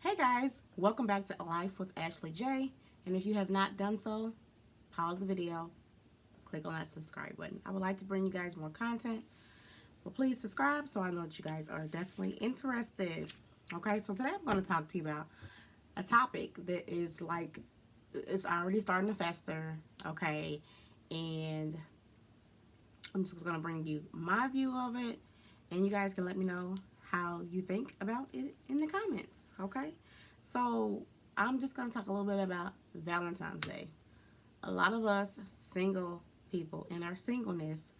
Hey guys, welcome back to Life with Ashley J. And if you have not done so, pause the video, click on that subscribe button. I would like to bring you guys more content, but please subscribe so I know that you guys are definitely interested. Okay, so today I'm going to talk to you about a topic that is like, it's already starting to fester, okay? And I'm just going to bring you my view of it, and you guys can let me know how you think about it in the comments, okay? So I'm just going to talk a little bit about Valentine's Day. A lot of us single people in our singleness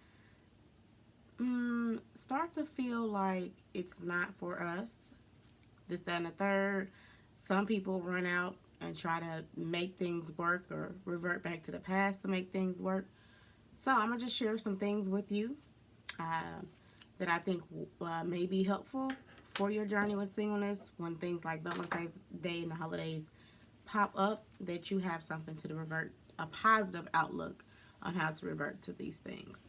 start to feel like it's not for us, this, that, and the third. Some people run out and try to make things work or revert back to the past to make things work. So I'm going to just share some things with you uh, that I think may be helpful for your journey with singleness when things like Valentine's Day and the holidays pop up, that you have something to revert, a positive outlook on how to revert to these things.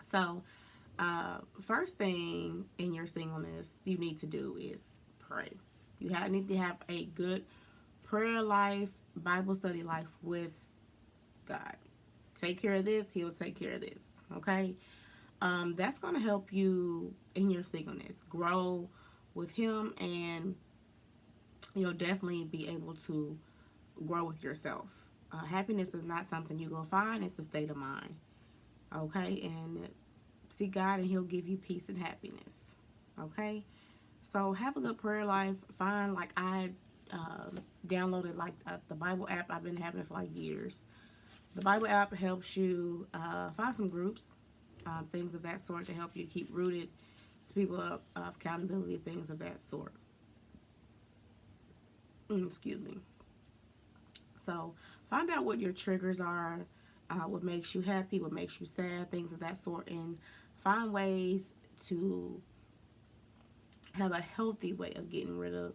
So, first thing in your singleness you need to do is pray. Need to have a good prayer life, Bible study life with God. Take care of this, He'll take care of this. Okay? That's going to help you in your singleness grow with Him, and you'll definitely be able to grow with yourself. Happiness is not something you go find, it's a state of mind. Okay? And seek God and He'll give you peace and happiness. Okay? So have a good prayer life. Find, like I downloaded like the Bible app. I've been having it for like years. The Bible app helps you find some groups, things of that sort, to help you keep rooted. It's people of accountability, things of that sort. Excuse me. So find out what your triggers are, what makes you happy, what makes you sad, things of that sort, and find ways to have a healthy way of getting rid of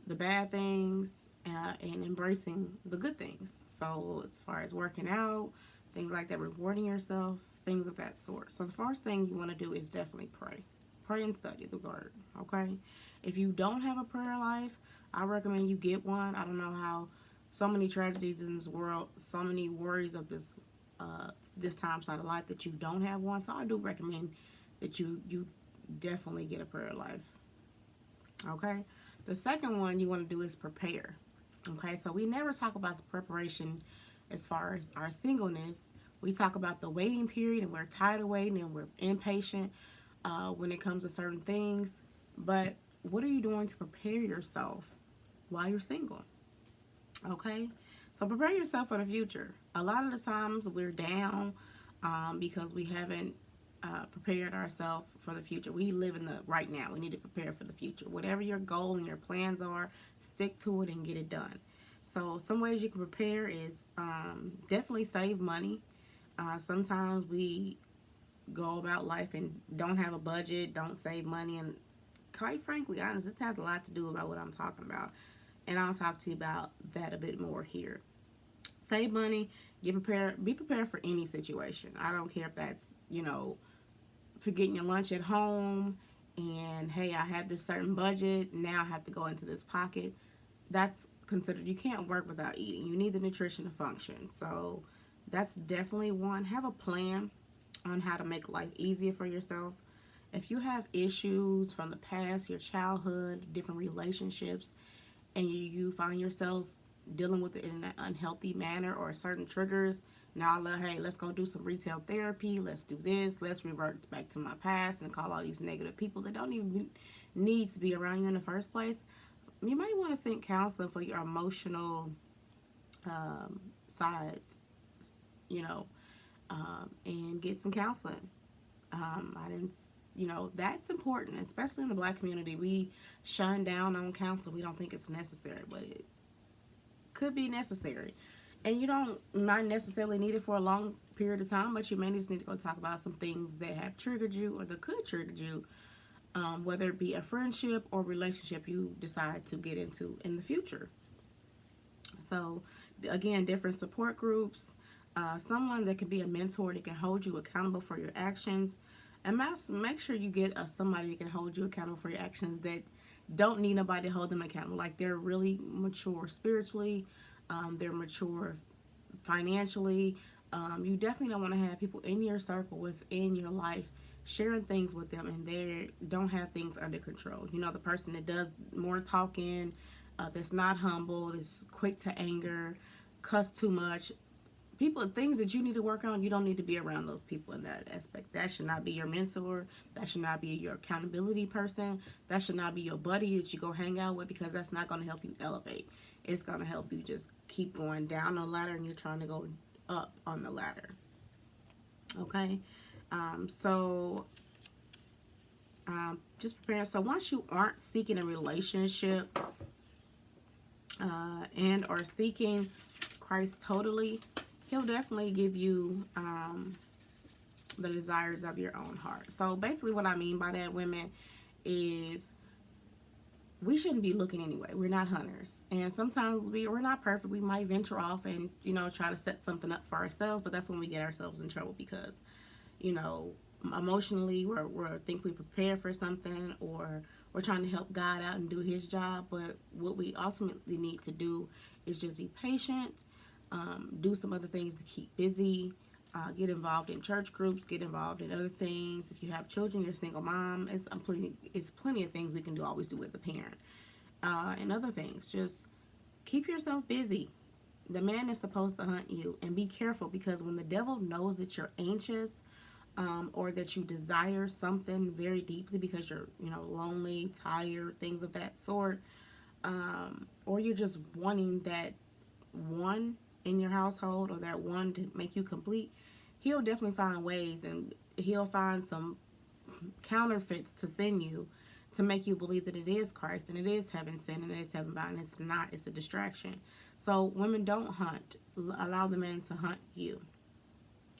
the bad things and embracing the good things. So as far as working out, things like that, rewarding yourself, things of that sort. So the first thing you want to do is definitely pray. Pray and study the word, okay? If you don't have a prayer life, I recommend you get one. I don't know how so many tragedies in this world, so many worries of this time side of life, that you don't have one. So I do recommend that you definitely get a prayer life. Okay? The second one you want to do is prepare. Okay? So we never talk about the preparation as far as our singleness. We talk about the waiting period, and we're tired of waiting, and we're impatient when it comes to certain things. But what are you doing to prepare yourself while you're single? Okay? So prepare yourself for the future. A lot of the times we're down because we haven't prepared ourselves for the future. We live in the right now. We need to prepare for the future. Whatever your goal and your plans are, stick to it and get it done. So some ways you can prepare is definitely save money. Sometimes we go about life and don't have a budget, don't save money, and quite frankly, honest, this has a lot to do about what I'm talking about. And I'll talk to you about that a bit more here. Save money, get prepared, be prepared for any situation. I don't care if that's, forgetting your lunch at home, and hey, I have this certain budget, now I have to go into this pocket. That's considered, you can't work without eating. You need the nutrition to function. So that's definitely one. Have a plan on how to make life easier for yourself. If you have issues from the past, your childhood, different relationships, and you find yourself dealing with it in an unhealthy manner or certain triggers, now, hey, let's go do some retail therapy. Let's do this. Let's revert back to my past and call all these negative people that don't even need to be around you in the first place. You might want to seek counseling for your emotional sides, and get some counseling. I didn't, that's important, especially in the Black community. We shun down on counseling. We don't think it's necessary, but it could be necessary. And you don't not necessarily need it for a long period of time, but you may just need to go talk about some things that have triggered you or that could trigger you, whether it be a friendship or relationship you decide to get into in the future. So, again, different support groups, someone that can be a mentor that can hold you accountable for your actions, and make sure you get somebody that can hold you accountable for your actions that don't need nobody to hold them accountable. Like, they're really mature spiritually, they're mature financially. You definitely don't want to have people in your circle, within your life, sharing things with them, and they don't have things under control. You know, the person that does more talking, that's not humble, that's quick to anger, cuss too much. People, things that you need to work on, you don't need to be around those people in that aspect. That should not be your mentor. That should not be your accountability person. That should not be your buddy that you go hang out with, because that's not going to help you elevate. It's going to help you just keep going down the ladder, and you're trying to go up on the ladder. Okay? So just prepare. So once you aren't seeking a relationship, and or seeking Christ totally, he'll definitely give you the desires of your own heart. So basically what I mean by that, women, is we shouldn't be looking anyway. We're not hunters. And sometimes we're not perfect. We might venture off and, try to set something up for ourselves, but that's when we get ourselves in trouble, because, emotionally we're think we prepare for something, or we're trying to help God out and do his job. But what we ultimately need to do is just be patient, do some other things to keep busy, get involved in church groups, get involved in other things. If you have children, you're a single mom, it's plenty of things we can do, always do as a parent. And other things, just keep yourself busy. The man is supposed to hunt you, and be careful, because when the devil knows that you're anxious, or that you desire something very deeply because you're, lonely, tired, things of that sort, or you're just wanting that one in your household, or that one to make you complete, he'll definitely find ways, and he'll find some counterfeits to send you to make you believe that it is Christ and it is heaven sent and it is heaven bound. It's not. It's a distraction. So women, don't hunt. Allow the man to hunt you.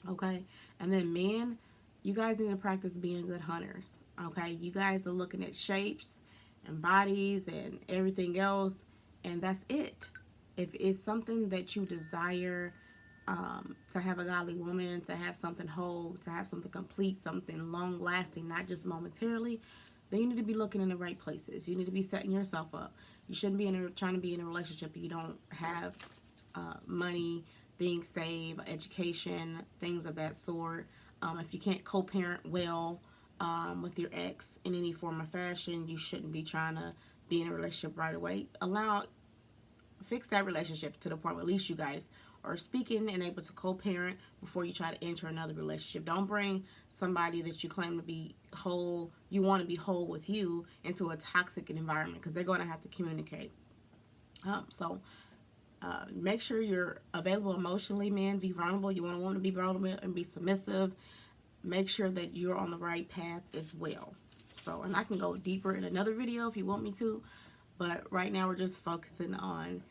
Okay? And then men, you guys need to practice being good hunters. Okay? You guys are looking at shapes and bodies and everything else, and that's it. If it's something that you desire, to have a godly woman, to have something whole, to have something complete, something long lasting, not just momentarily, then you need to be looking in the right places. You need to be setting yourself up. You shouldn't be trying to be in a relationship if you don't have money, things saved, education, things of that sort. If you can't co-parent well with your ex in any form or fashion, you shouldn't be trying to be in a relationship right away. Fix that relationship to the point where at least you guys are speaking and able to co-parent before you try to enter another relationship. Don't bring somebody that you claim to be whole, you want to be whole with you, into a toxic environment, because they're going to have to communicate. So make sure you're available emotionally, man. Be vulnerable. You want a woman to be vulnerable and be submissive. Make sure that you're on the right path as well. So, and I can go deeper in another video if you want me to, but right now we're just focusing on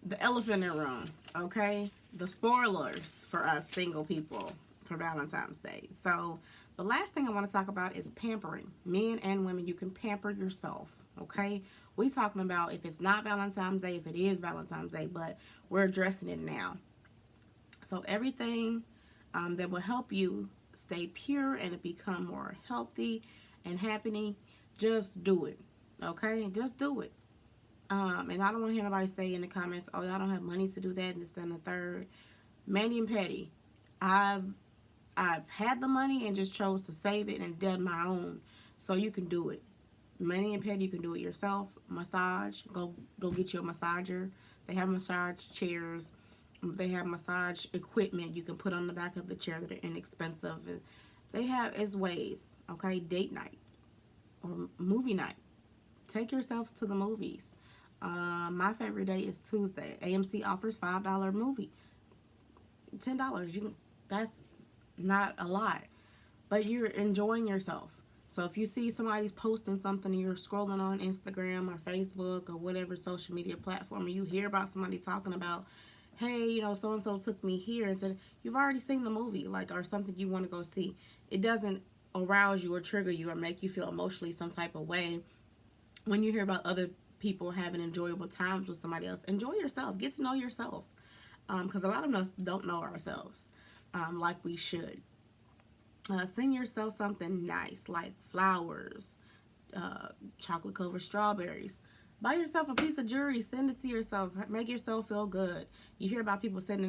the elephant in the room, okay? The spoilers for us single people for Valentine's Day. So the last thing I want to talk about is pampering. Men and women, you can pamper yourself, okay? We're talking about if it's not Valentine's Day, if it is Valentine's Day, but we're addressing it now. So everything that will help you stay pure and become more healthy and happy, just do it, okay? Just do it. And I don't want to hear nobody say in the comments, oh, y'all don't have money to do that, and this, that, and the third. Mandy and Petty, I've had the money and just chose to save it and done my own. So you can do it. Mandy and Petty, you can do it yourself. Massage, go get you a massager. They have massage chairs. They have massage equipment you can put on the back of the chair that are inexpensive. They have as ways, okay? Date night or movie night. Take yourselves to the movies. My favorite day is Tuesday. AMC offers $5 movie. $10. That's not a lot, but you're enjoying yourself. So if you see somebody's posting something and you're scrolling on Instagram or Facebook or whatever social media platform, and you hear about somebody talking about, hey, so and so took me here, and said, you've already seen the movie, or something you want to go see. It doesn't arouse you or trigger you or make you feel emotionally some type of way when you hear about other people having enjoyable times with somebody else. Enjoy yourself. Get to know yourself. Because a lot of us don't know ourselves like we should. Send yourself something nice, like flowers, chocolate covered strawberries. Buy yourself a piece of jewelry, send it to yourself, make yourself feel good. You hear about people sending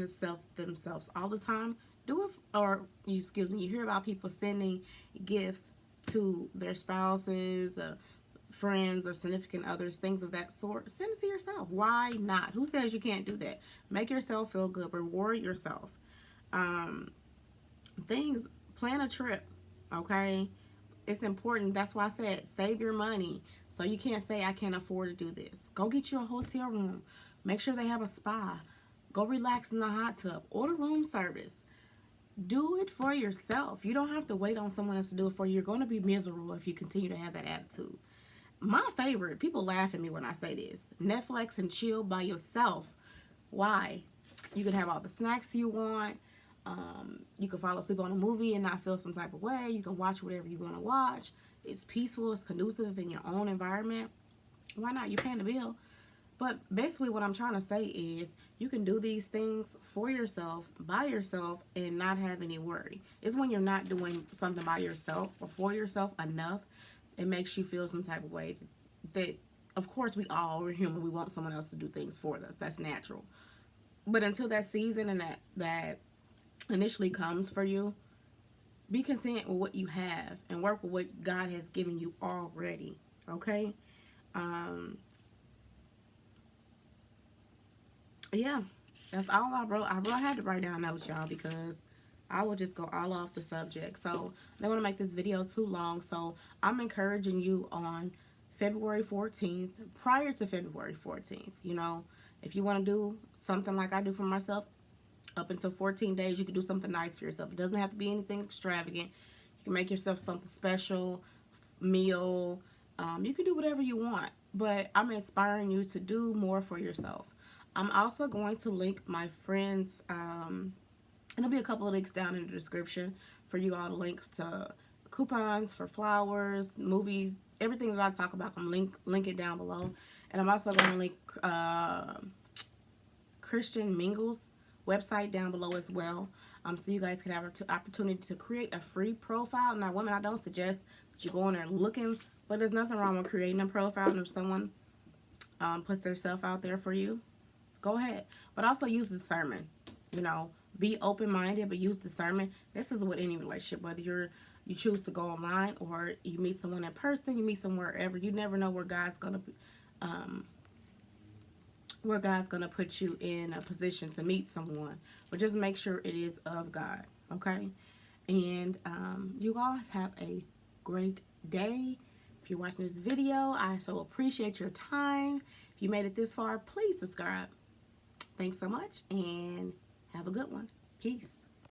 themselves all the time. Do it, or excuse me, you hear about people sending gifts to their spouses, friends, or significant others, things of that sort. Send it to yourself. Why not? Who says you can't do that? Make yourself feel good. Reward yourself. Um, things, plan a trip, okay? It's important. That's why I said save your money. So you can't say I can't afford to do this. Go get you a hotel room. Make sure they have a spa. Go relax in the hot tub. Order room service. Do it for yourself. You don't have to wait on someone else to do it for you. You're going to be miserable if you continue to have that attitude. My favorite, people laugh at me when I say this, Netflix and chill by yourself. Why? You can have all the snacks you want. You can fall asleep on a movie and not feel some type of way. You can watch whatever you want to watch. It's peaceful. It's conducive in your own environment. Why not? You're paying the bill. But basically what I'm trying to say is you can do these things for yourself, by yourself, and not have any worry. It's when you're not doing something by yourself or for yourself enough, it makes you feel some type of way that, of course, we're human. We want someone else to do things for us. That's natural. But until that season and that initially comes for you, be content with what you have and work with what God has given you already. Okay? Yeah, that's all I wrote. I had to write down notes, y'all, because I will just go all off the subject. So I don't want to make this video too long. So I'm encouraging you on February 14th, prior to February 14th, if you want to do something like I do for myself, up until 14 days, you can do something nice for yourself. It doesn't have to be anything extravagant. You can make yourself something special, meal. You can do whatever you want, but I'm inspiring you to do more for yourself. I'm also going to link my friends, and there'll be a couple of links down in the description for you all to link to coupons for flowers, movies, everything that I talk about. I'm link it down below. And I'm also going to link Christian Mingle's website down below as well, so you guys can have an opportunity to create a free profile. Now, women, I don't suggest that you go in there looking, but there's nothing wrong with creating a profile. And if someone puts themselves out there for you, go ahead. But also use discernment. Be open-minded, but use discernment. This is with any relationship, whether you choose to go online or you meet someone in person, you meet somewhere wherever. You never know where God's gonna put you in a position to meet someone. But just make sure it is of God, okay? And you guys have a great day. If you're watching this video, I so appreciate your time. If you made it this far, please subscribe. Thanks so much, and have a good one. Peace.